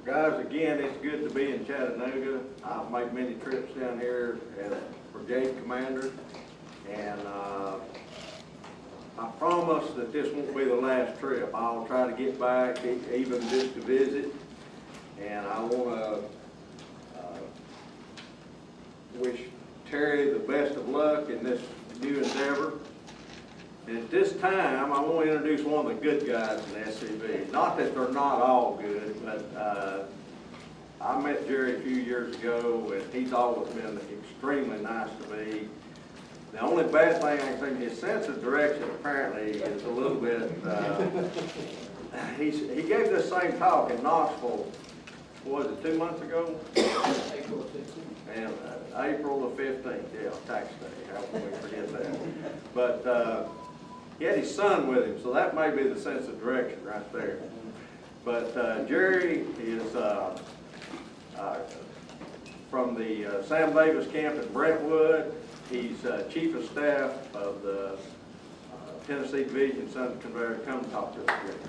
Guys, again, it's good to be in Chattanooga. I've made many trips down here as brigade commander, and I promise that this won't be the last trip. I'll try to get back, even just to visit, and I want to wish Terry the best of luck in this new endeavor. And at this time, I want to introduce one of the good guys in SCV. Not that they're not all good, but I met Jerry a few years ago, and he's always been extremely nice to me. The only bad thing I think, his sense of direction apparently is a little bit, he gave this same talk in Knoxville, what was it, 2 months ago? April 15th. And April the 15th, yeah, tax day, how can we forget that? But he had his son with him, so that may be the sense of direction right there. But Jerry is from the Sam Davis camp in Brentwood. He's Chief of Staff of the Tennessee Division Southern Conveyor. Come and talk to us, Jerry.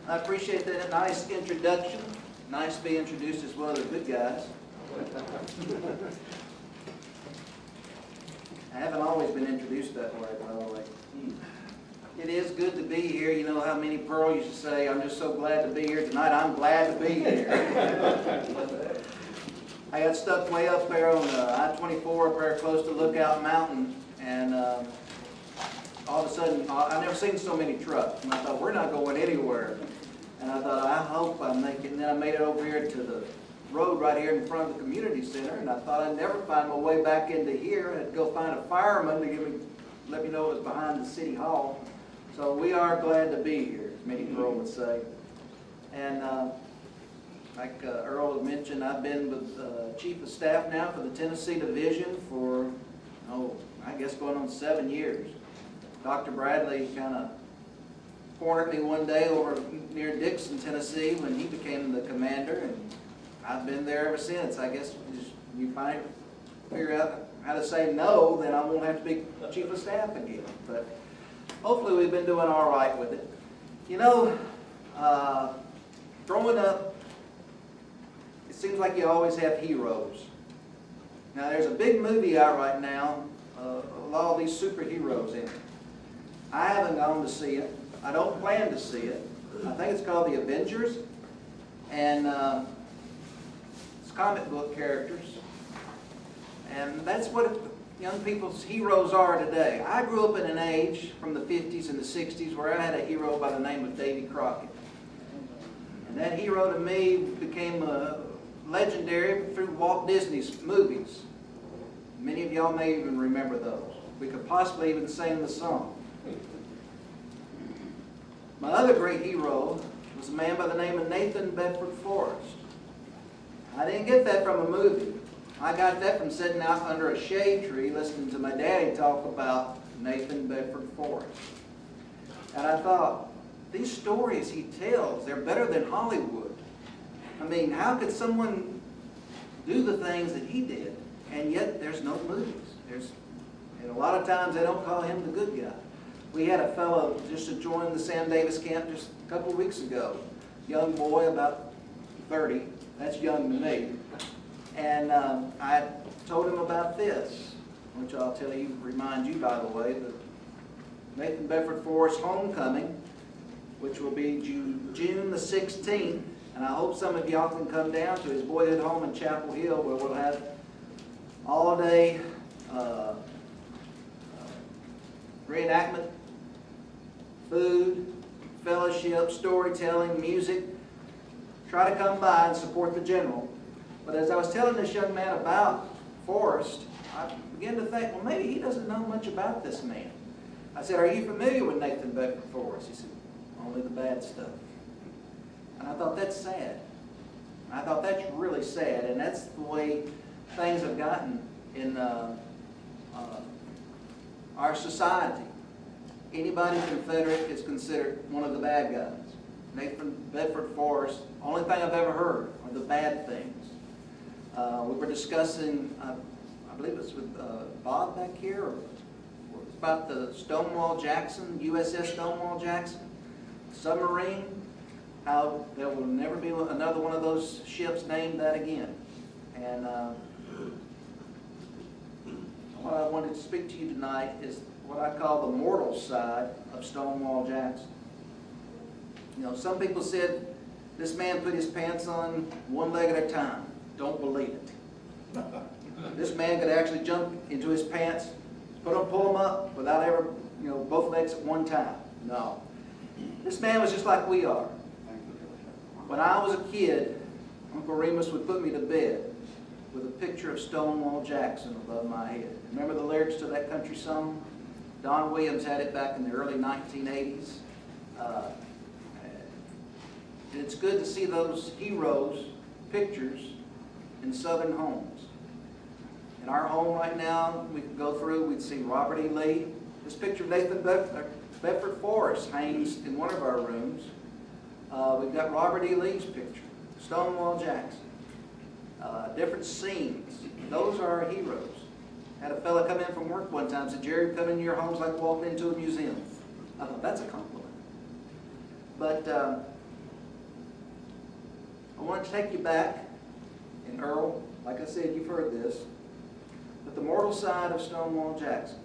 I appreciate that nice introduction. Nice to be introduced as one of the good guys. I haven't always been introduced that way, by the way. It is good to be here. You know how Minnie Pearl used to say, "I'm just so glad to be here tonight. I'm glad to be here." I got stuck way up there on I-24 up there close to Lookout Mountain, and all of a sudden, I've never seen so many trucks. And I thought, we're not going anywhere. And I thought, I hope I make it. And then I made it over here to the road right here in front of the community center, and I thought I'd never find my way back into here. I had to go find a fireman to let me know it was behind the city hall. So we are glad to be here, as Minnie Pearl would say. And like Earl had mentioned, I've been with Chief of Staff now for the Tennessee Division for, I guess going on 7 years. Dr. Bradley kind of cornered me one day over near Dixon, Tennessee when he became the commander, and I've been there ever since. I guess you figure out how to say no, then I won't have to be Chief of Staff again. But hopefully we've been doing all right with it. You know, growing up, it seems like you always have heroes. Now there's a big movie out right now, a lot of these superheroes in it. I haven't gone to see it. I don't plan to see it. I think it's called The Avengers, and it's comic book characters, and that's what young people's heroes are today. I grew up in an age from the 50s and the 60s where I had a hero by the name of Davy Crockett, and that hero to me became legendary through Walt Disney's movies. Many of y'all may even remember those. We could possibly even sing the song. My other great hero was a man by the name of Nathan Bedford Forrest. I didn't get that from a movie. I got that from sitting out under a shade tree listening to my daddy talk about Nathan Bedford Forrest. And I thought, these stories he tells, they're better than Hollywood. I mean, how could someone do the things that he did, and yet there's no movies? And a lot of times they don't call him the good guy. We had a fellow just to join the Sam Davis camp just a couple of weeks ago. Young boy, about 30. That's young to me. And I told him about this, which I'll remind you, by the way, the Nathan Bedford Forrest Homecoming, which will be June the 16th. And I hope some of y'all can come down to his boyhood home in Chapel Hill, where we'll have all-day reenactment, food, fellowship, storytelling, music. Try to come by and support the general. But as I was telling this young man about Forrest, I began to think, well, maybe he doesn't know much about this man. I said, are you familiar with Nathan Bedford Forrest? He said, only the bad stuff. And I thought, that's sad. I thought, that's really sad. And that's the way things have gotten in our society. Anybody Confederate is considered one of the bad guys. Nathan Bedford Forrest, only thing I've ever heard are the bad things. We were discussing, I believe it's with Bob back here, or It's about the Stonewall Jackson, USS Stonewall Jackson, submarine, how there will never be another one of those ships named that again. And what I wanted to speak to you tonight is what I call the mortal side of Stonewall Jackson. You know, some people said this man put his pants on one leg at a time. Don't believe it. This man could actually jump into his pants, pull them up without ever, you know, both legs at one time. No. This man was just like we are. When I was a kid, Uncle Remus would put me to bed with a picture of Stonewall Jackson above my head. Remember the lyrics to that country song? Don Williams had it back in the early 1980s. And it's good to see those heroes' pictures in Southern homes. In our home right now, we could go through, we'd see Robert E. Lee. This picture of Nathan Bedford Forrest hangs in one of our rooms. We've got Robert E. Lee's picture, Stonewall Jackson. Different scenes. Those are our heroes. Had a fella come in from work one time, said, Jerry, come into your home's like walking into a museum. I thought, that's a compliment. But I want to take you back, and Earl, like I said, you've heard this, but the mortal side of Stonewall Jackson.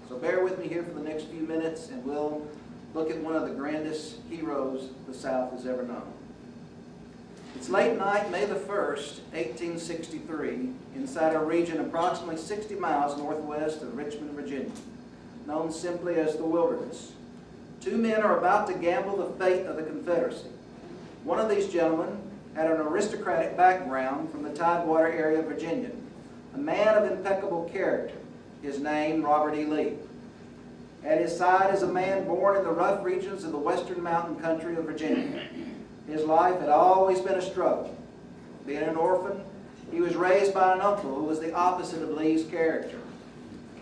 So bear with me here for the next few minutes, and we'll look at one of the grandest heroes the South has ever known. It's late night, May the 1st, 1863, inside a region approximately 60 miles northwest of Richmond, Virginia, known simply as the Wilderness. Two men are about to gamble the fate of the Confederacy. One of these gentlemen had an aristocratic background from the Tidewater area of Virginia, a man of impeccable character, his name Robert E. Lee. At his side is a man born in the rough regions of the western mountain country of Virginia. His life had always been a struggle. Being an orphan, he was raised by an uncle who was the opposite of Lee's character.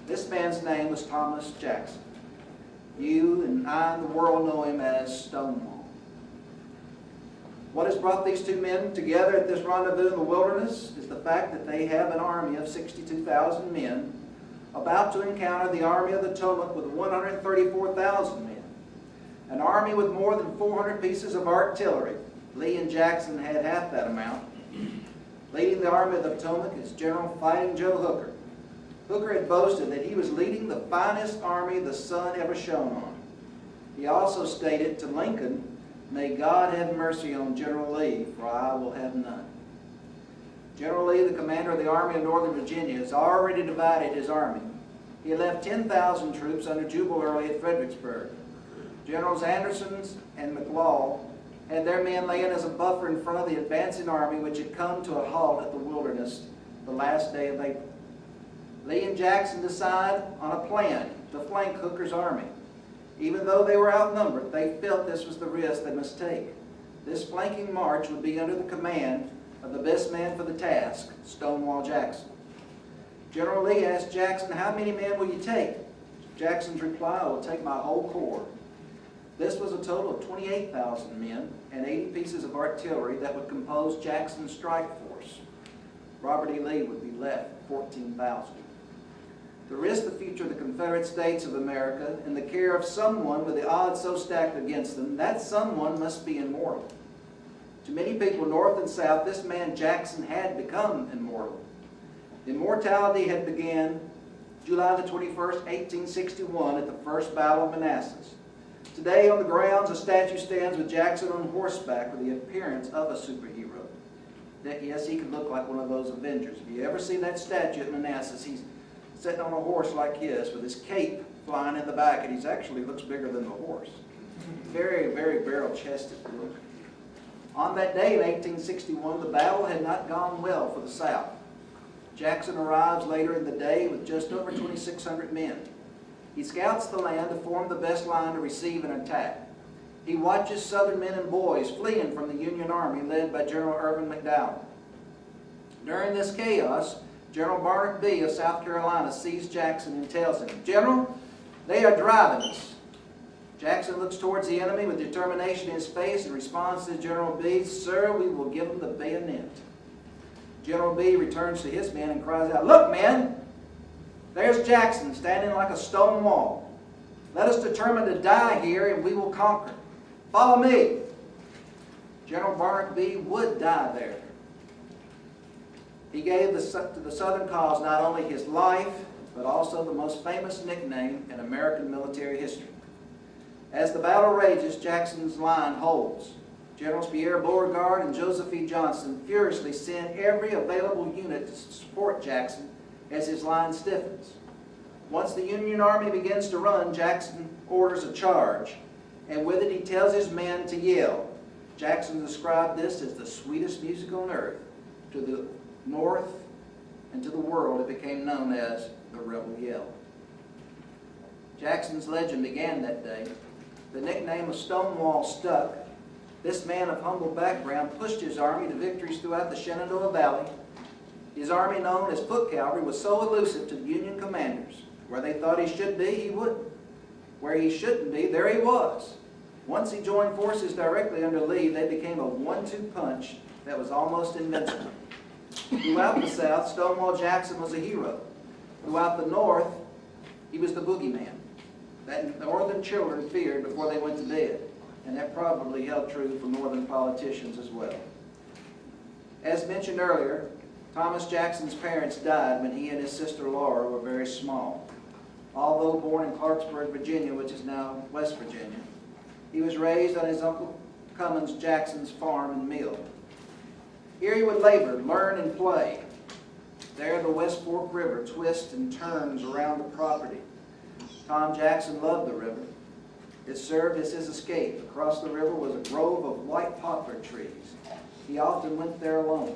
This man's name was Thomas Jackson. You and I and the world know him as Stonewall. What has brought these two men together at this rendezvous in the wilderness is the fact that they have an army of 62,000 men about to encounter the Army of the Potomac with 134,000 men. An army with more than 400 pieces of artillery. Lee and Jackson had half that amount. Leading the Army of the Potomac is General Fighting Joe Hooker. Hooker had boasted that he was leading the finest army the sun ever shone on. He also stated to Lincoln, "May God have mercy on General Lee, for I will have none." General Lee, the commander of the Army of Northern Virginia, has already divided his army. He had left 10,000 troops under Jubal Early at Fredericksburg. Generals Anderson and McLaw had their men laying as a buffer in front of the advancing army, which had come to a halt at the Wilderness the last day of April. Lee and Jackson decide on a plan to flank Hooker's army. Even though they were outnumbered, they felt this was the risk they must take. This flanking march would be under the command of the best man for the task, Stonewall Jackson. General Lee asked Jackson, "How many men will you take?" Jackson's reply, "I will take my whole corps." This was a total of 28,000 men and 80 pieces of artillery that would compose Jackson's strike force. Robert E. Lee would be left 14,000. To risk the future of the Confederate States of America in the care of someone with the odds so stacked against them, that someone must be immortal. To many people, North and South, this man Jackson had become immortal. Immortality had begun July the 21st, 1861 at the First Battle of Manassas. Today on the grounds a statue stands with Jackson on horseback with the appearance of a superhero. Yes, he could look like one of those Avengers. If you ever see that statue at Manassas, he's sitting on a horse like this with his cape flying in the back, and he actually looks bigger than the horse. Very, very barrel-chested look. On that day in 1861, the battle had not gone well for the South. Jackson arrives later in the day with just over 2,600 men. He scouts the land to form the best line to receive an attack. He watches Southern men and boys fleeing from the Union Army led by General Irvin McDowell. During this chaos, General Barnett B. of South Carolina sees Jackson and tells him, "General, they are driving us." Jackson looks towards the enemy with determination in his face and responds to General B, "Sir, we will give them the bayonet." General B returns to his men and cries out, "Look, men, There's Jackson standing like a stone wall. Let us determine to die here and we will conquer. Follow me. General Barnard B. would die there. He gave to the Southern cause not only his life, but also the most famous nickname in American military history. As the battle rages, Jackson's line holds. Generals Pierre Beauregard and Joseph E. Johnston furiously send every available unit to support Jackson as his line stiffens. Once the Union Army begins to run, Jackson orders a charge, and with it he tells his men to yell. Jackson described this as the sweetest music on earth. To the North and to the world, it became known as the Rebel Yell. Jackson's legend began that day. The nickname of Stonewall stuck. This man of humble background pushed his army to victories throughout the Shenandoah Valley. His army, known as foot cavalry, was so elusive to the Union commanders. Where they thought he should be, he wouldn't. Where he shouldn't be, there he was. Once he joined forces directly under Lee, they became a 1-2 punch that was almost invincible. Throughout the South, Stonewall Jackson was a hero. Throughout the North, he was the boogeyman that northern children feared before they went to bed. And that probably held true for northern politicians as well. As mentioned earlier, Thomas Jackson's parents died when he and his sister Laura were very small. Although born in Clarksburg, Virginia, which is now West Virginia, he was raised on his Uncle Cummins Jackson's farm and mill. Here he would labor, learn, and play. There the West Fork River twists and turns around the property. Tom Jackson loved the river. It served as his escape. Across the river was a grove of white poplar trees. He often went there alone.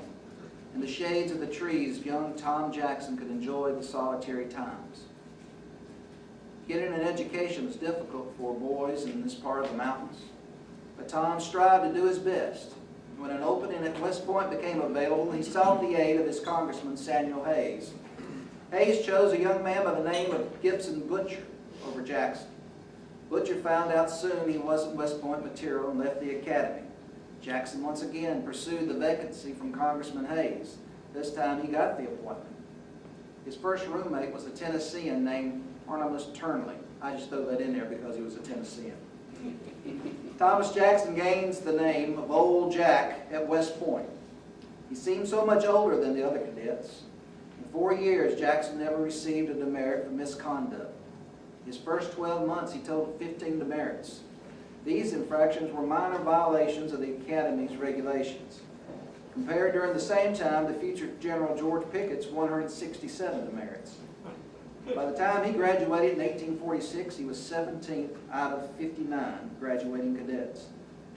In the shades of the trees, young Tom Jackson could enjoy the solitary times. Getting an education was difficult for boys in this part of the mountains, but Tom strived to do his best. When an opening at West Point became available, he sought the aid of his congressman, Samuel Hayes. Hayes chose a young man by the name of Gibson Butcher over Jackson. Butcher found out soon he wasn't West Point material and left the academy. Jackson once again pursued the vacancy from Congressman Hayes. This time he got the appointment. His first roommate was a Tennessean named Artemus Turnley. I just throw that in there because he was a Tennessean. Thomas Jackson gains the name of Old Jack at West Point. He seemed so much older than the other cadets. In 4 years, Jackson never received a demerit for misconduct. His first 12 months, he totaled 15 demerits. These infractions were minor violations of the Academy's regulations. Compared during the same time to future General George Pickett's 167 demerits. By the time he graduated in 1846, he was 17th out of 59 graduating cadets.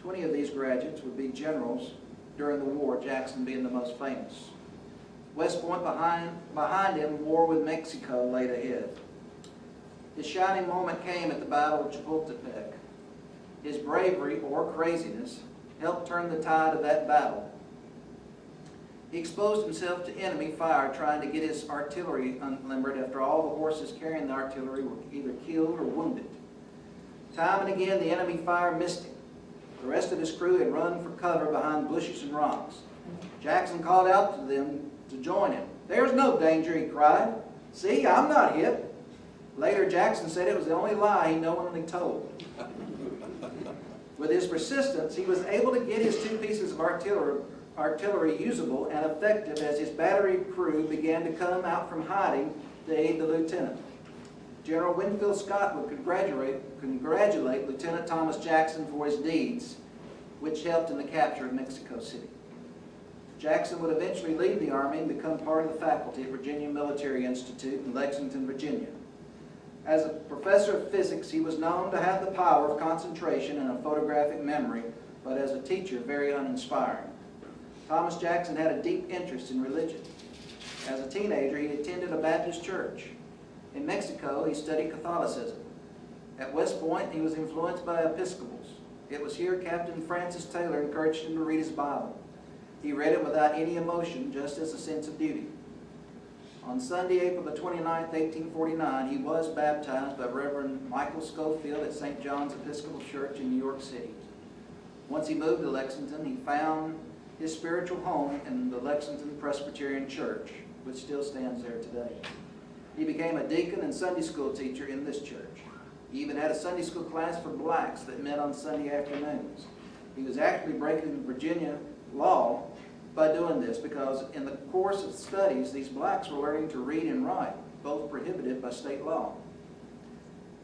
20 of these graduates would be generals during the war, Jackson being the most famous. West Point behind him, war with Mexico laid ahead. His shining moment came at the Battle of Chapultepec. His bravery, or craziness, helped turn the tide of that battle. He exposed himself to enemy fire trying to get his artillery unlimbered after all the horses carrying the artillery were either killed or wounded. Time and again the enemy fire missed him. The rest of his crew had run for cover behind bushes and rocks. Jackson called out to them to join him. "There's no danger," he cried. "See, I'm not hit." Later Jackson said it was the only lie he knowingly told. With his persistence, he was able to get his 2 pieces of artillery usable and effective as his battery crew began to come out from hiding to aid the lieutenant. General Winfield Scott would congratulate Lieutenant Thomas Jackson for his deeds, which helped in the capture of Mexico City. Jackson would eventually leave the Army and become part of the faculty at Virginia Military Institute in Lexington, Virginia. As a professor of physics, he was known to have the power of concentration and a photographic memory, but as a teacher, very uninspiring. Thomas Jackson had a deep interest in religion. As a teenager, he attended a Baptist church. In Mexico, he studied Catholicism. At West Point, he was influenced by Episcopals. It was here Captain Francis Taylor encouraged him to read his Bible. He read it without any emotion, just as a sense of duty. On Sunday, April the 29th, 1849, he was baptized by Reverend Michael Schofield at St. John's Episcopal Church in New York City. Once he moved to Lexington, he found his spiritual home in the Lexington Presbyterian Church, which still stands there today. He became a deacon and Sunday school teacher in this church. He even had a Sunday school class for blacks that met on Sunday afternoons. He was actually breaking Virginia law by doing this because in the course of studies, these blacks were learning to read and write, both prohibited by state law.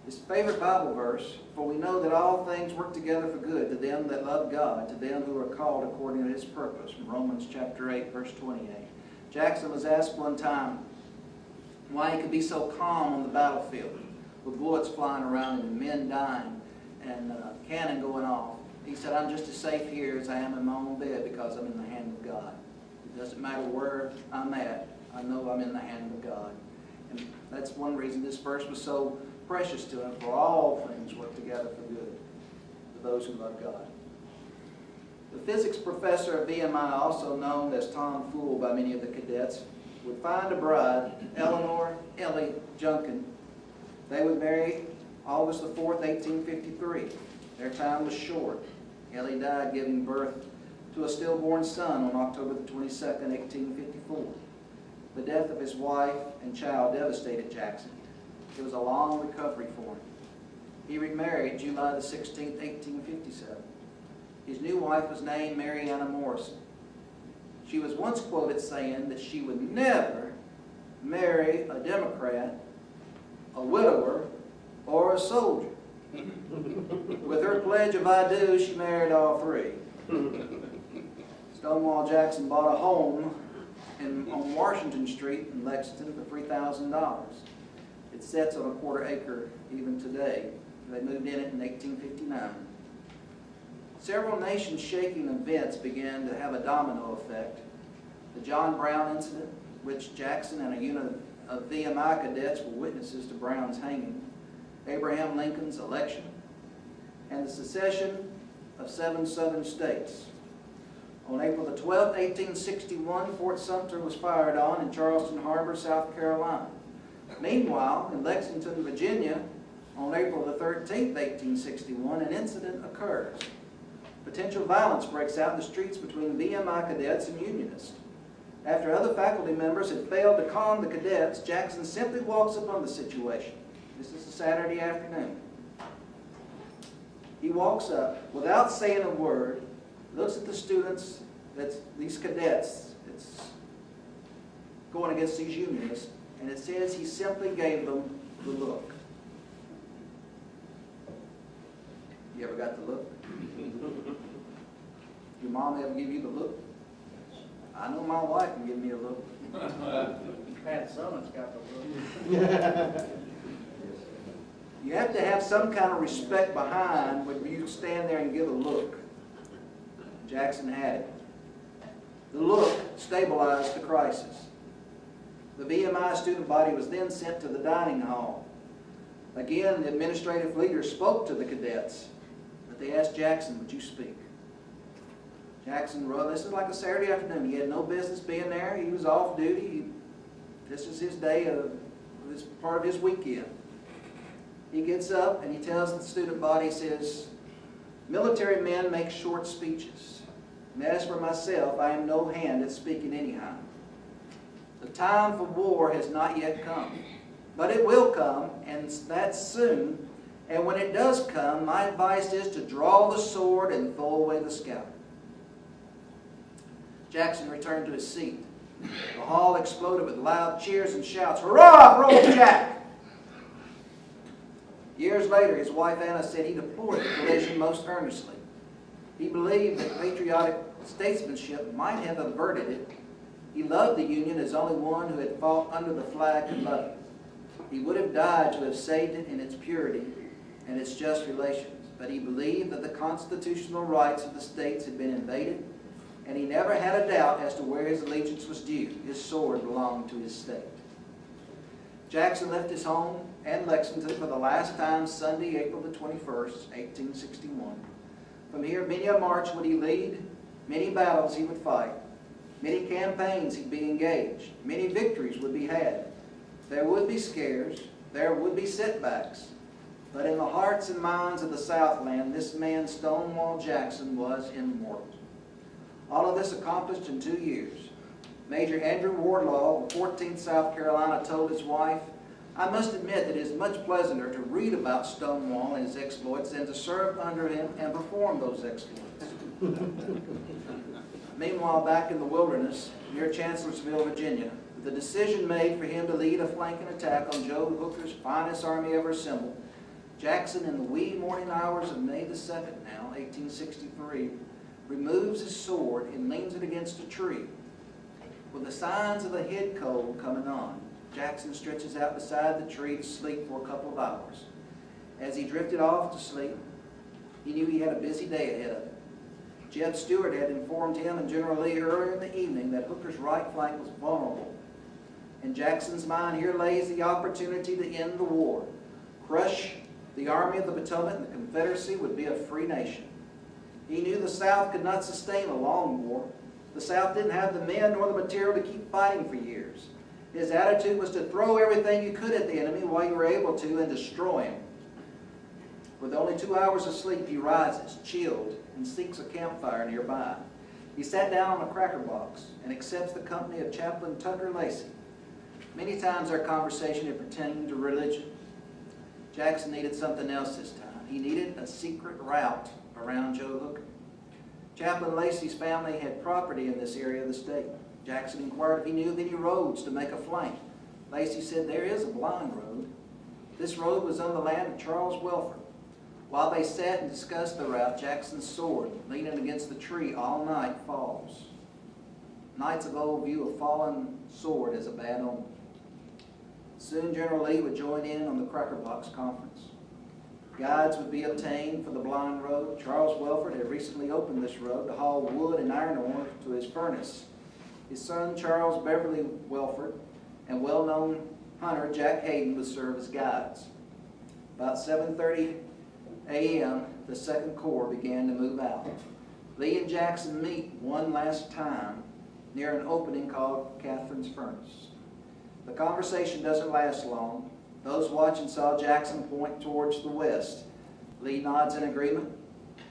His favorite Bible verse, "For we know that all things work together for good to them that love God, to them who are called according to His purpose," from Romans chapter 8, verse 28. Jackson was asked one time why he could be so calm on the battlefield with bullets flying around and men dying and cannon going off. He said, "I'm just as safe here as I am in my own bed because I'm in the hand of God. It doesn't matter where I'm at, I know I'm in the hand of God." And that's one reason this verse was so precious to him, for all things work together for good to those who love God. The physics professor of VMI, also known as Tom Fool by many of the cadets, would find a bride, Eleanor Ellie Junkin. They would marry August the 4th, 1853. Their time was short. Ellie died giving birth to a stillborn son on October the 22nd, 1854. The death of his wife and child devastated Jackson. It was a long recovery for him. He remarried July the 16th, 1857. His new wife was named Mary Anna Morrison. She was once quoted saying that she would never marry a Democrat, a widower, or a soldier. With her pledge of I do, she married all three. Stonewall Jackson bought a home on Washington Street in Lexington for $3,000. It sits on a quarter acre even today. They moved in it in 1859. Several nation-shaking events began to have a domino effect. The John Brown incident, which Jackson and a unit of VMI cadets were witnesses to Brown's hanging, Abraham Lincoln's election, and the secession of 7 southern states. On April the 12th, 1861, Fort Sumter was fired on in Charleston Harbor, South Carolina. Meanwhile, in Lexington, Virginia, on April the 13th, 1861, an incident occurs. Potential violence breaks out in the streets between VMI cadets and Unionists. After other faculty members had failed to calm the cadets, Jackson simply walks upon the situation. This is a Saturday afternoon. He walks up without saying a word, looks at the students, these cadets, it's going against these Unionists, and it says he simply gave them the look. You ever got the look? Your mom ever give you the look? I know my wife can give me a look. Pat Summit's got the look. You have to have some kind of respect behind when you stand there and give a look. Jackson had it. The look stabilized the crisis. The VMI student body was then sent to the dining hall. Again, the administrative leader spoke to the cadets, but they asked Jackson, "Would you speak?" Jackson, well, this is like a Saturday afternoon. He had no business being there. He was off duty. This is his day, this part of his weekend. He gets up and he tells the student body, he says, "Military men make short speeches. And as for myself, I am no hand at speaking anyhow. The time for war has not yet come, but it will come, and that's soon. And when it does come, my advice is to draw the sword and throw away the scalpel." Jackson returned to his seat. The hall exploded with loud cheers and shouts. "Hurrah for old Jack!" Years later, his wife Anna said he deplored the collision most earnestly. He believed that patriotic statesmanship might have averted it. He loved the Union as only one who had fought under the flag could love it. He would have died to have saved it in its purity and its just relations, but he believed that the constitutional rights of the states had been invaded, and he never had a doubt as to where his allegiance was due. His sword belonged to his state. Jackson left his home and Lexington for the last time Sunday, April the 21st, 1861. From here, many a march would he lead, many battles he would fight, many campaigns he'd be engaged, many victories would be had. There would be scares, there would be setbacks, but in the hearts and minds of the Southland, this man, Stonewall Jackson, was immortal. All of this accomplished in 2 years. Major Andrew Wardlaw of 14th South Carolina told his wife, "I must admit that it is much pleasanter to read about Stonewall and his exploits than to serve under him and perform those exploits." Meanwhile, back in the wilderness near Chancellorsville, Virginia, the decision made for him to lead a flanking attack on Joe Hooker's finest army ever assembled, Jackson, in the wee morning hours of May the 2nd now, 1863, removes his sword and leans it against a tree. With the signs of the head cold coming on, Jackson stretches out beside the tree to sleep for a couple of hours. As he drifted off to sleep, he knew he had a busy day ahead of him. Jeb Stuart had informed him and General Lee earlier in the evening that Hooker's right flank was vulnerable. In Jackson's mind, here lays the opportunity to end the war. Crush the Army of the Potomac, and the Confederacy would be a free nation. He knew the South could not sustain a long war. The South didn't have the men nor the material to keep fighting for years. His attitude was to throw everything you could at the enemy while you were able to and destroy him. With only 2 hours of sleep, he rises, chilled, and seeks a campfire nearby. He sat down on a cracker box and accepts the company of Chaplain Tucker Lacey. Many times our conversation had pertained to religion. Jackson needed something else this time. He needed a secret route around Joe Hooker. Chaplain Lacey's family had property in this area of the state. Jackson inquired if he knew of any roads to make a flank. Lacey said, "There is a blind road." This road was on the land of Charles Welford. While they sat and discussed the route, Jackson's sword, leaning against the tree all night, falls. Knights of old view a fallen sword as a bad omen. Soon General Lee would join in on the Cracker Box Conference. Guides would be obtained for the blind road. Charles Welford had recently opened this road to haul wood and iron ore to his furnace. His son, Charles Beverly Welford, and well-known hunter Jack Hayden would serve as guides. About 7:30 a.m., the Second Corps began to move out. Lee and Jackson meet one last time near an opening called Catherine's Furnace. The conversation doesn't last long. Those watching saw Jackson point towards the west. Lee nods in agreement.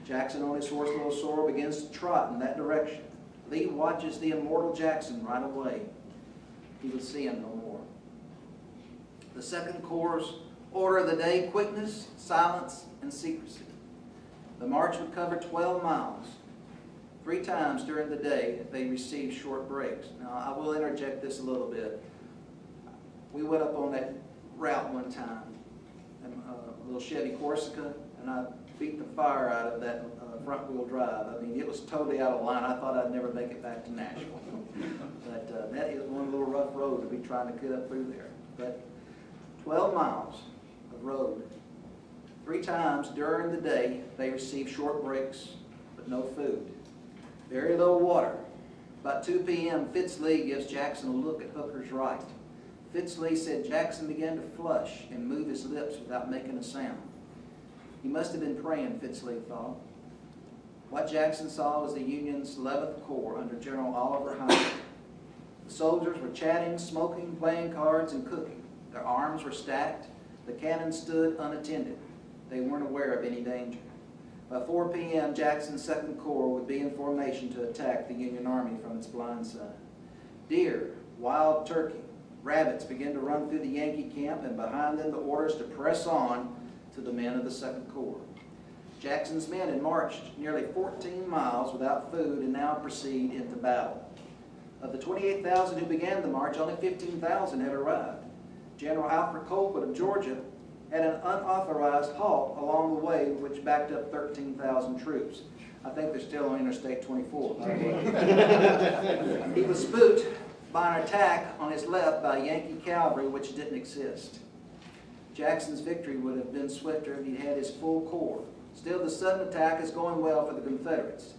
Jackson on his horse Little Sorrel begins to trot in that direction. Lee watches the immortal Jackson right away. He would see him no more. The Second Corps' order of the day: quickness, silence, and secrecy. The march would cover 12 miles. 3 times during the day they received short breaks. Now, I will interject this a little bit. We went up on that route one time, a little Chevy Corsica, and I beat the fire out of that front-wheel drive. I mean, it was totally out of line. I thought I'd never make it back to Nashville. But that is one little rough road to be trying to get up through there. But 12 miles of road. 3 times during the day, they received short breaks, but no food. Very low water. About 2 p.m., Fitz Lee gives Jackson a look at Hooker's right. Fitz Lee said Jackson began to flush and move his lips without making a sound. He must have been praying, Fitz Lee thought. What Jackson saw was the Union's 11th Corps under General Oliver Hunter. The soldiers were chatting, smoking, playing cards, and cooking. Their arms were stacked. The cannon stood unattended. They weren't aware of any danger. By 4 p.m., Jackson's 2nd Corps would be in formation to attack the Union Army from its blind side. Deer, wild turkey, rabbits began to run through the Yankee camp, and behind them the orders to press on to the men of the 2nd Corps. Jackson's men had marched nearly 14 miles without food and now proceed into battle. Of the 28,000 who began the march, only 15,000 had arrived. General Alfred Colquitt of Georgia had an unauthorized halt along the way, which backed up 13,000 troops. I think they're still on Interstate 24, by the way. He was spooked by an attack on his left by Yankee cavalry, which didn't exist. Jackson's victory would have been swifter if he'd had his full corps. Still, the sudden attack is going well for the Confederates,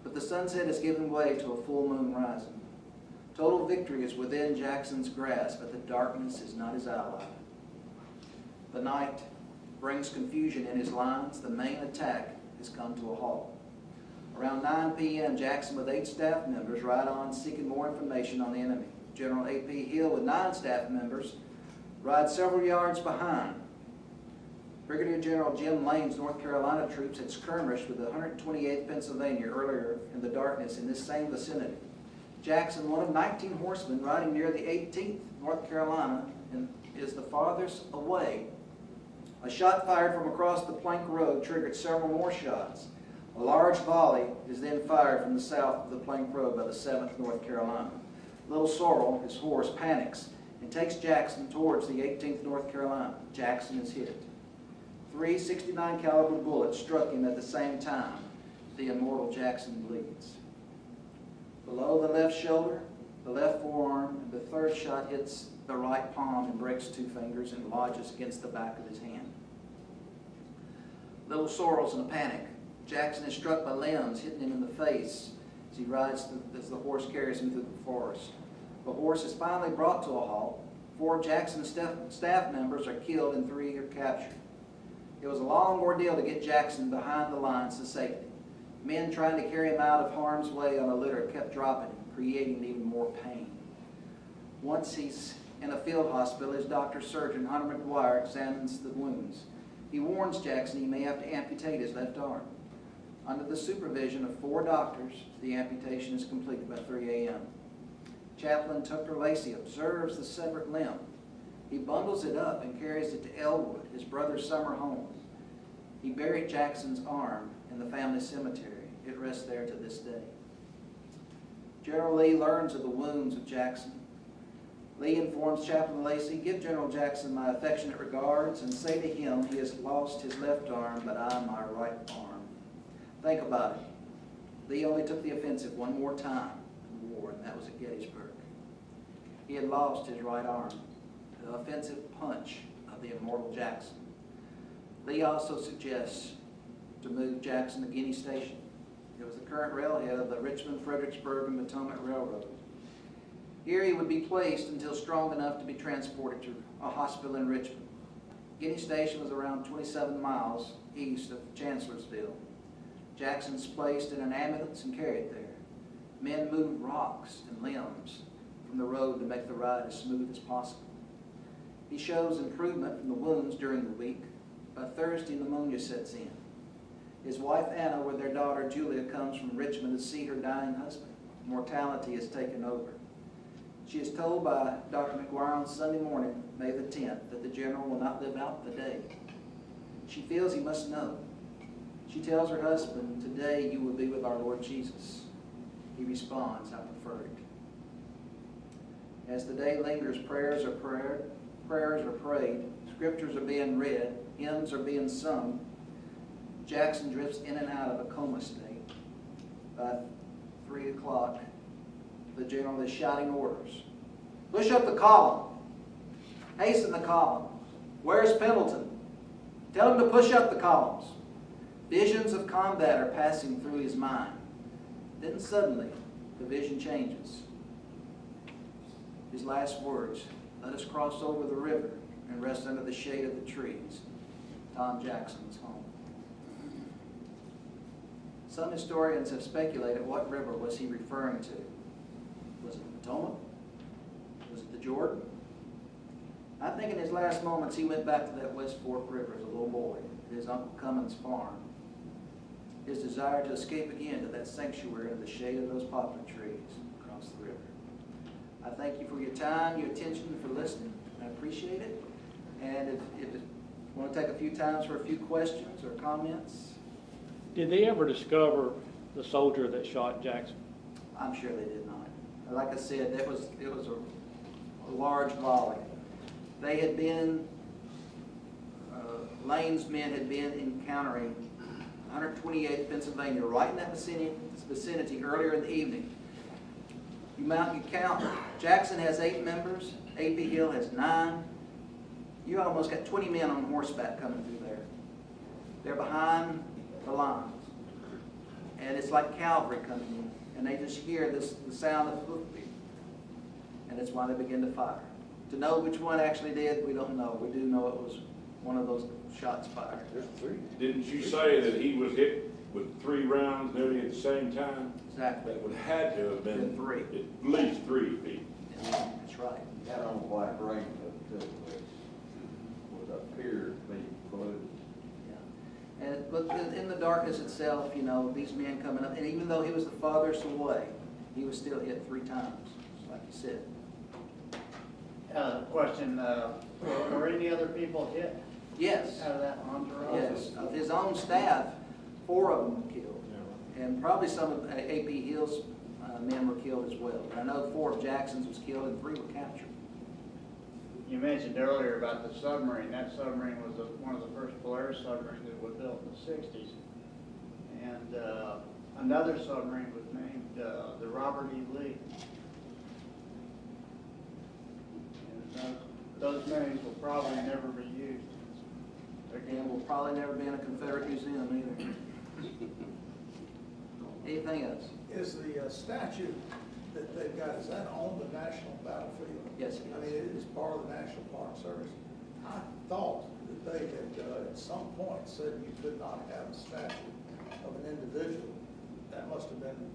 but the sunset has given way to a full moon rising. Total victory is within Jackson's grasp, but the darkness is not his ally. The night brings confusion in his lines. The main attack has come to a halt. Around 9 p.m., Jackson with 8 staff members ride on seeking more information on the enemy. General A.P. Hill with 9 staff members ride several yards behind. Brigadier General Jim Lane's North Carolina troops had skirmished with the 128th Pennsylvania earlier in the darkness in this same vicinity. Jackson, one of 19 horsemen riding near the 18th, North Carolina, and is the farthest away. A shot fired from across the plank road triggered several more shots. A large volley is then fired from the south of the plank road by the 7th North Carolina. Little Sorrel, his horse, panics and takes Jackson towards the 18th North Carolina. Jackson is hit. 3 .69 caliber bullets struck him at the same time. The immortal Jackson bleeds. Below the left shoulder, the left forearm, and the third shot hits the right palm and breaks 2 fingers and lodges against the back of his hand. Little Sorrel's in a panic. Jackson is struck by limbs, hitting him in the face as he rides as the horse carries him through the forest. The horse is finally brought to a halt. 4 Jackson staff members are killed and 3 are captured. It was a long ordeal to get Jackson behind the lines to safety. Men trying to carry him out of harm's way on a litter kept dropping him, creating even more pain. Once he's in a field hospital, his doctor-surgeon, Hunter McGuire, examines the wounds. He warns Jackson he may have to amputate his left arm. Under the supervision of 4 doctors, the amputation is completed by 3 a.m. Chaplain Tucker Lacey observes the severed limb. He bundles it up and carries it to Elwood, his brother's summer home. He buried Jackson's arm in the family cemetery. It rests there to this day. General Lee learns of the wounds of Jackson. Lee informs Chaplain Lacey, "Give General Jackson my affectionate regards and say to him he has lost his left arm, but I my right arm." Think about it. Lee only took the offensive one more time in the war, and that was at Gettysburg. He had lost his right arm, the offensive punch of the immortal Jackson. Lee also suggests to move Jackson to Guinea Station. It was the current railhead of the Richmond, Fredericksburg, and Potomac Railroad. Here he would be placed until strong enough to be transported to a hospital in Richmond. Guinea Station was around 27 miles east of Chancellorsville. Jackson's placed in an ambulance and carried there. Men moved rocks and limbs from the road to make the ride as smooth as possible. He shows improvement from the wounds during the week. By Thursday, pneumonia sets in. His wife Anna with their daughter Julia comes from Richmond to see her dying husband. Mortality has taken over. She is told by Dr. McGuire on Sunday morning, May the 10th, that the general will not live out the day. She feels he must know. She tells her husband, "Today you will be with our Lord Jesus." He responds, "I prefer it." As the day lingers, prayers are prayed, scriptures are being read, hymns are being sung. Jackson drifts in and out of a coma state. By 3 o'clock, the general is shouting orders. "Push up the column. Hasten the column. Where's Pendleton? Tell him to push up the columns." Visions of combat are passing through his mind. Then suddenly, the vision changes. His last words, "Let us cross over the river and rest under the shade of the trees." Tom Jackson's home. Some historians have speculated what river was he referring to. Was it the Potomac? Was it the Jordan? I think in his last moments he went back to that West Fork River as a little boy at his Uncle Cummins' farm. His desire to escape again to that sanctuary in the shade of those poplar trees across the river. I thank you for your time, your attention, for listening. I appreciate it. And if you want to take a few times for a few questions or comments. Did they ever discover the soldier that shot Jackson? I'm sure they did not. Like I said, it was a large volley. They had been, Lane's men had been encountering 128th Pennsylvania, right in that vicinity earlier in the evening. You count, Jackson has 8 members, A.P. Hill has 9. You almost got 20 men on horseback coming through there. They're behind the lines. And it's like cavalry coming in. And they just hear the sound of hoofbeat. And that's why they begin to fire. To know which one actually did, we don't know. We do know it was one of those shots fired. There's 3. Didn't you say that he was hit with 3 rounds nearly at the same time? Exactly. That would had to have been 3. At least 3 feet. That's right. That on black rain would appear to be blue. But in the darkness itself, you know, these men coming up, and even though he was the farthest away, He was still hit 3 times, like you said. Question, were any other people hit Yes, out of that entourage? yes. Of his own staff, 4 of them were killed. And probably some of A.P. Hill's men were killed as well. I know 4 of Jackson's was killed and 3 were captured. You mentioned earlier about the submarine. That submarine was one of the first Polaris submarines that was built in the 60s. And another submarine was named the Robert E. Lee. And those names will probably never be used. And will probably never be in a Confederate museum either. Anything else? Is the statue that they've got, is that on the national battlefield? Yes, it I mean, is. it is part of the National Park Service. I thought that they had, at some point, said you could not have a statue of an individual. That must have been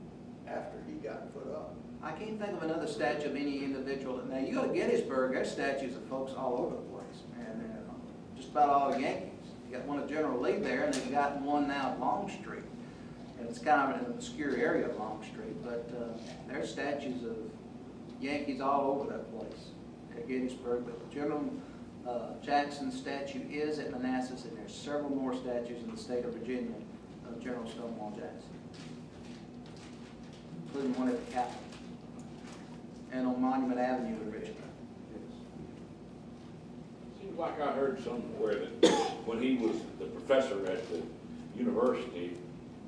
after he got put up. I can't think of another statue of any individual. Now, you go to Gettysburg, there's statues of folks all over the place, and just about all the Yankees. You got one of General Lee there, and they've got one now at Longstreet. And it's kind of an obscure area of Longstreet, but there's statues of Yankees all over that place at Gettysburg. But General Jackson's statue is at Manassas, and there's several more statues in the state of Virginia of General Stonewall Jackson, including one at the Capitol and on Monument Avenue in Richmond. Seems like I heard somewhere that when he was the professor at the university,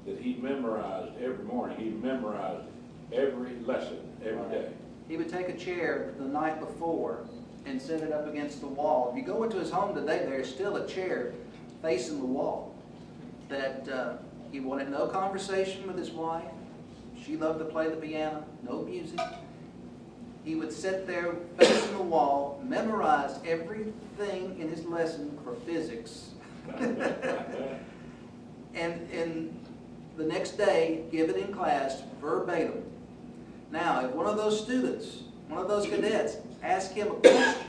that he memorized every morning. He memorized every lesson every day. He would take a chair the night before and set it up against the wall. If you go into his home today, there's still a chair facing the wall that he wanted no conversation with his wife. She loved to play the piano, no music. He would sit there facing the wall, memorize everything in his lesson for physics, and the next day give it in class verbatim. Now, if one of those students, one of those cadets, asked him a question,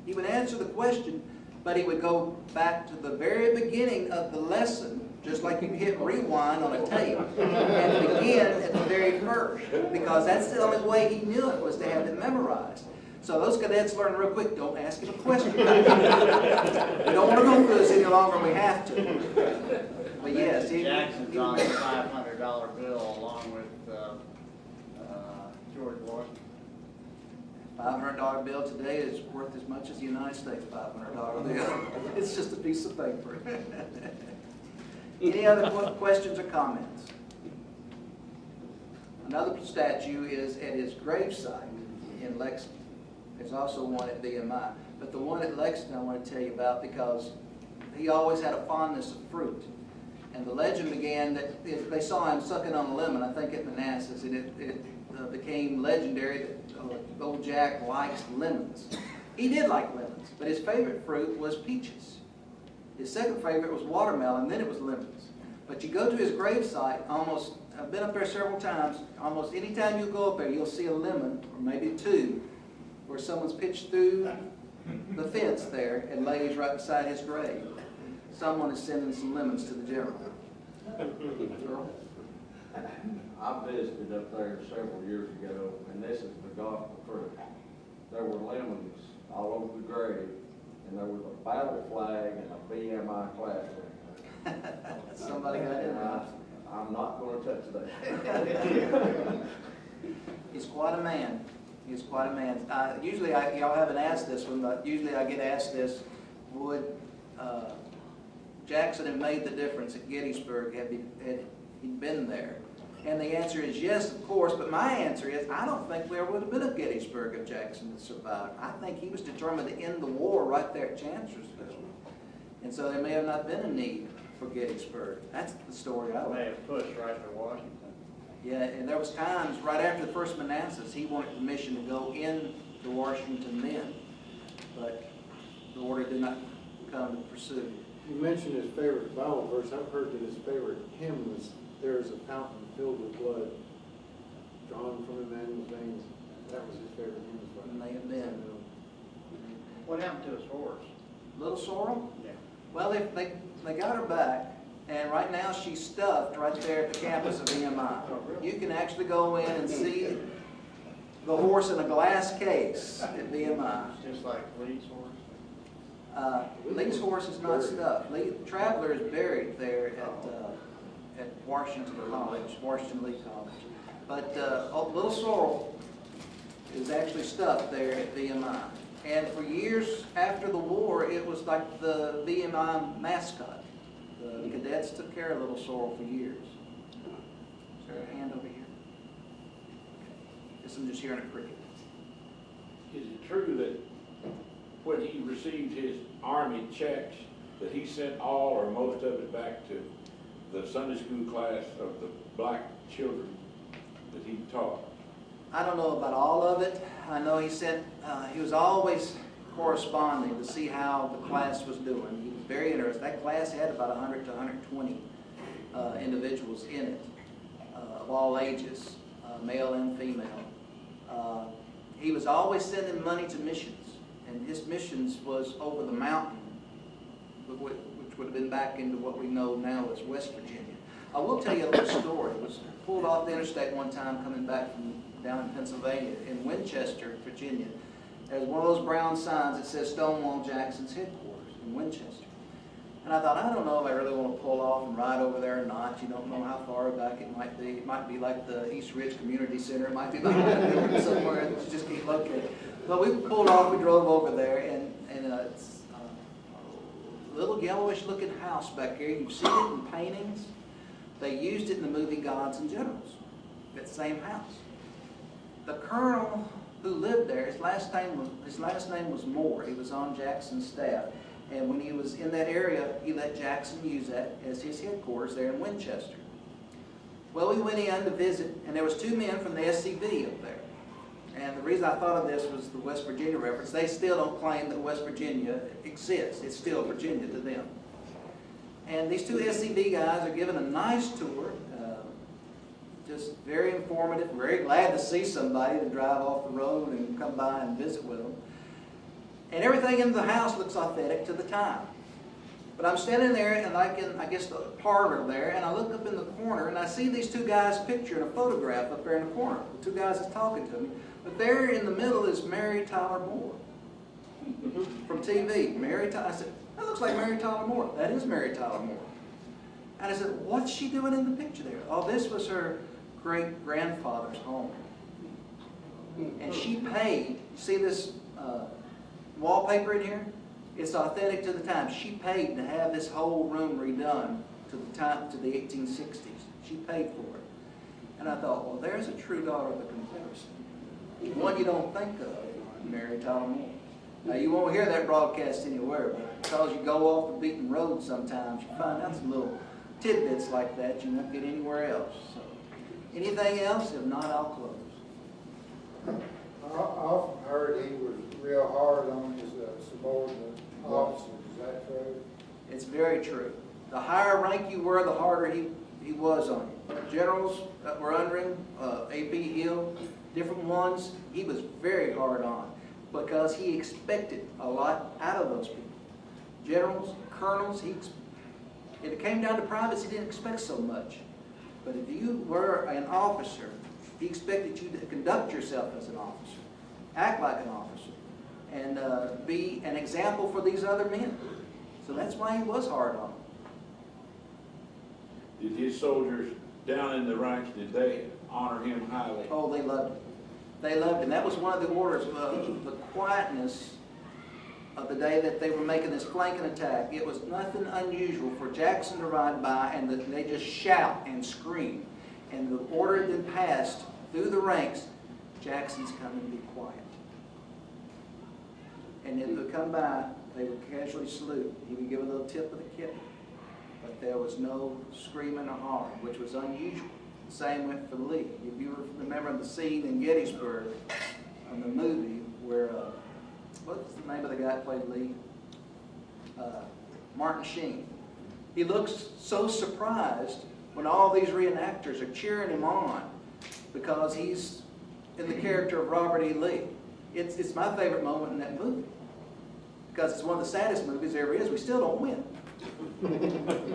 he would answer the question, but he would go back to the very beginning of the lesson, just like you hit rewind on a tape, and begin at the very first, because that's the only way he knew it, was to have it memorized. So those cadets learn real quick, don't ask him a question. We don't want to go through this any longer than we have to. But yes, Jackson's on a $500 bill along with George Washington. $500 bill today is worth as much as the United States $500 bill. It's just a piece of paper. Any other questions or comments? Another statue is at his gravesite in Lexington. There's also one at VMI. But the one at Lexington I want to tell you about because he always had a fondness of fruit. And the legend began that they saw him sucking on a lemon, I think at Manassas, and it became legendary that old Jack likes lemons. He did like lemons, but his favorite fruit was peaches. His second favorite was watermelon, and then it was lemons. But you go to his gravesite, I've been up there several times, almost any time you go up there, you'll see a lemon, or maybe 2, where someone's pitched through the fence there and lays right beside his grave. Someone is sending some lemons to the general. Earl? I visited up there several years ago, and this is the gospel truth. There were lemons all over the grave, and there was a battle flag and a BMI classroom. Somebody got it right. I'm not going to touch that. He's quite a man. He's quite a man. Usually, y'all haven't asked this one, but usually I get asked this, would Jackson have made the difference at Gettysburg had he been there? And the answer is yes, of course, but my answer is I don't think there would have been a Gettysburg if Jackson had survived. I think he was determined to end the war right there at Chancellorsville. And so there may have not been a need for Gettysburg. That's the story I They like. have pushed right to Washington. Yeah, and there was times right after the first Manassas, he wanted permission to go into Washington then, but the order did not come to pursue. You mentioned his favorite Bible verse. I've heard that his favorite hymn was "There is a fountain filled with blood, drawn from Emmanuel's veins." That was his favorite hymn as well. May have been. What happened to his horse? Little Sorrel? Yeah. Well, they got her back, And right now, she's stuffed right there at the campus of VMI. You can actually go in and see the horse in a glass case at VMI. It's just like Lee's horse. Lee's horse is not stuffed. Traveler is buried there at Washington College, Washington Lee College. But Little Sorrel is actually stuffed there at VMI. And for years after the war, it was like the VMI mascot. The cadets took care of Little Sorrel for years. Is there a hand over here? Guess I'm just hearing a cricket. Is it true that when he received his Army checks, that he sent all or most of it back to the Sunday school class of the black children that he taught? I don't know about all of it. I know he sent, he was always corresponding to see how the class was doing. He was very interested. That class had about 100 to 120 individuals in it, of all ages, male and female. He was always sending money to missions, and his missions was over the mountain, which would have been back into what we know now as West Virginia. I will tell you a little story. It was pulled off the interstate one time coming back from down in Pennsylvania, in Winchester, Virginia. There's one of those brown signs that says Stonewall Jackson's headquarters in Winchester. And I thought, I don't know if I really want to pull off and ride over there or not. You don't know how far back it might be. It might be like the East Ridge Community Center. It might be behind a building somewhere that you just can't locate. But we pulled off, we drove over there, and it's a little yellowish looking house back here. You've seen it in paintings. They used it in the movie Gods and Generals, that same house. The colonel who lived there, his last name was Moore. He was on Jackson's staff. And when he was in that area, he let Jackson use that as his headquarters there in Winchester. Well, we went in to visit, and there was two men from the SCV up there. And the reason I thought of this was the West Virginia reference. They still don't claim that West Virginia exists. It's still Virginia to them. And these two SCV guys are giving a nice tour, just very informative, very glad to see somebody to drive off the road and come by and visit with them. And everything in the house looks authentic to the time. But I'm standing there and I guess the parlor there, and I look up in the corner and I see these two guys pictured in a photograph up there in the corner. The two guys is talking to me. But there in the middle is Mary Tyler Moore from TV. I said, that looks like Mary Tyler Moore. That is Mary Tyler Moore. And I said, what's she doing in the picture there? Oh, this was her great-grandfather's home. And she paid, you see this wallpaper in here? It's authentic to the time. She paid to have this whole room redone to the 1860s. She paid for it. And I thought, well, there's a true daughter of the Confederacy. One you don't think of, Mary Tyler Moore. Now, you won't hear that broadcast anywhere, but because you go off the beaten road sometimes, you find out some little tidbits like that you won't get anywhere else. So, anything else? If not, I'll close. I often heard he was real hard on his subordinate officers. Is that true? It's very true. The higher rank you were, the harder he was on you. Generals that were under him, A.P. Hill, different ones, he was very hard on because he expected a lot out of those people. Generals, colonels, if it came down to privates, he didn't expect so much. But if you were an officer, he expected you to conduct yourself as an officer, act like an officer, and be an example for these other men. So that's why he was hard on them. Did his soldiers down in the ranks, did they honor him highly? Oh, they loved him. They loved him. That was one of the orders, the quietness of the day that they were making this flanking attack. It was nothing unusual for Jackson to ride by and they just shout and scream. And the order had been passed through the ranks, Jackson's coming to be quiet. And then they would come by, they would casually salute. He would give a little tip of the kitten. But there was no screaming or hollering, which was unusual. The same went for Lee. If you remember the scene in Gettysburg, in the movie, where, what's the name of the guy that played Lee? Martin Sheen. He looks so surprised when all these reenactors are cheering him on because he's in the character of Robert E. Lee. It's my favorite moment in that movie because it's one of the saddest movies there is. We still don't win.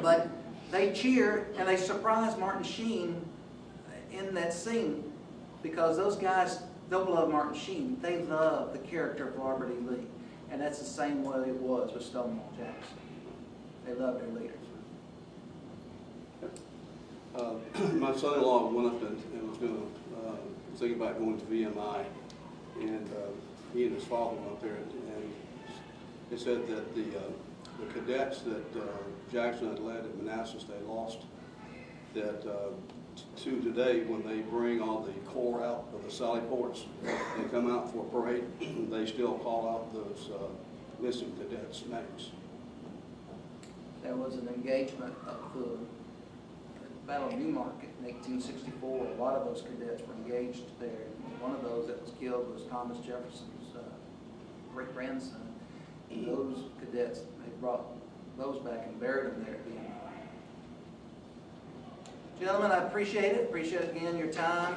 But they cheer and they surprise Martin Sheen in that scene, because those guys don't love Martin Sheen. They love the character of Robert E. Lee. And that's the same way it was with Stonewall Jackson. They loved their leaders. My son-in-law went up and was going to, thinking about going to VMI, and he and his father went up there, and they said that the cadets that Jackson had led at Manassas, they lost. That to today, when they bring all the corps out of the Sally Ports, they come out for a parade, they still call out those missing cadets' names. There was an engagement of the Battle of Newmarket in 1864. A lot of those cadets were engaged there. One of those that was killed was Thomas Jefferson's great-grandson. And those cadets, they brought those back and buried them there at the end. Gentlemen, I appreciate it. Appreciate again your time.